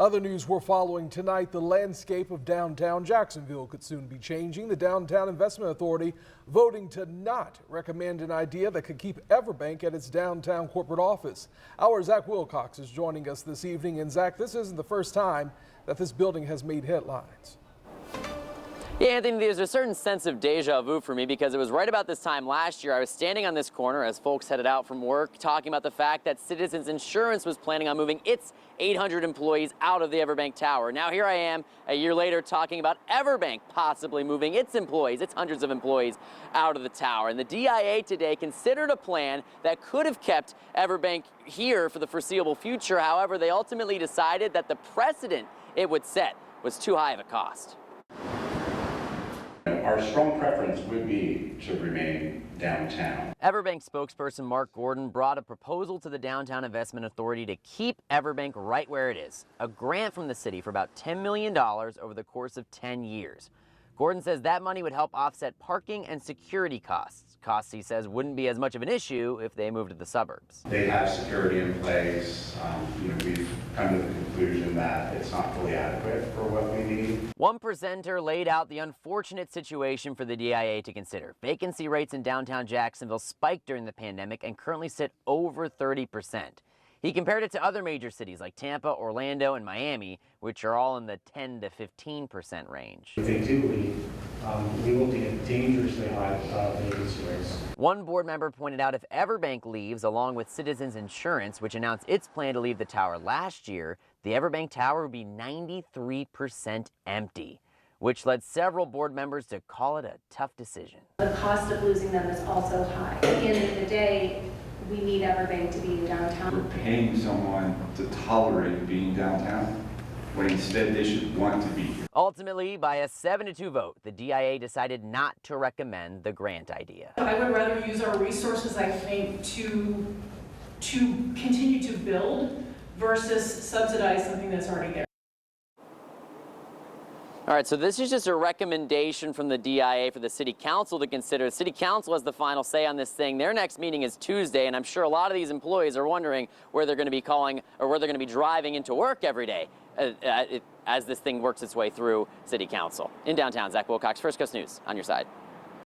Other news we're following tonight, the landscape of downtown Jacksonville could soon be changing. The Downtown Investment Authority voting to not recommend an idea that could keep EverBank at its downtown corporate office. Our Zach Wilcox is joining us this evening. And Zach, this isn't the first time that this building has made headlines. Yeah, Anthony, there's a certain sense of deja vu for me because it was right about this time last year. I was standing on this corner as folks headed out from work talking about the fact that Citizens Insurance was planning on moving its 800 employees out of the EverBank Tower. Now here I am a year later talking about EverBank possibly moving its employees, its hundreds of employees, out of the tower. And the DIA today considered a plan that could have kept EverBank here for the foreseeable future. However, they ultimately decided that the precedent it would set was too high of a cost. Our strong preference would be to remain downtown. EverBank spokesperson Mark Gordon brought a proposal to the Downtown Investment Authority to keep EverBank right where it is, a grant from the city for about $10 million over the course of 10 years. Gordon says that money would help offset parking and security costs. Costs, he says, wouldn't be as much of an issue if they moved to the suburbs. They have security in place. We've come to the conclusion that it's not fully adequate for what we need. One presenter laid out the unfortunate situation for the DIA to consider. Vacancy rates in downtown Jacksonville spiked during the pandemic and currently sit over 30%. He compared it to other major cities like Tampa, Orlando, and Miami, which are all in the 10 to 15% range. If they do leave, we will get dangerously high vacancy rates. One board member pointed out if EverBank leaves, along with Citizens Insurance, which announced its plan to leave the tower last year, the EverBank Tower would be 93% empty, which led several board members to call it a tough decision. The cost of losing them is also high. At the end of the day, we need EverBank to be in downtown. We're paying someone to tolerate being downtown when instead they should want to be here. Ultimately, by a 7-2 vote, the DIA decided not to recommend the grant idea. I would rather use our resources, I think, to continue to build versus subsidize something that's already there. All right, so this is just a recommendation from the DIA for the City Council to consider. The City Council has the final say on this thing. Their next meeting is Tuesday, and I'm sure a lot of these employees are wondering where they're going to be calling or where they're going to be driving into work every day as this thing works its way through City Council. In downtown, Zach Wilcox, First Coast News, on your side.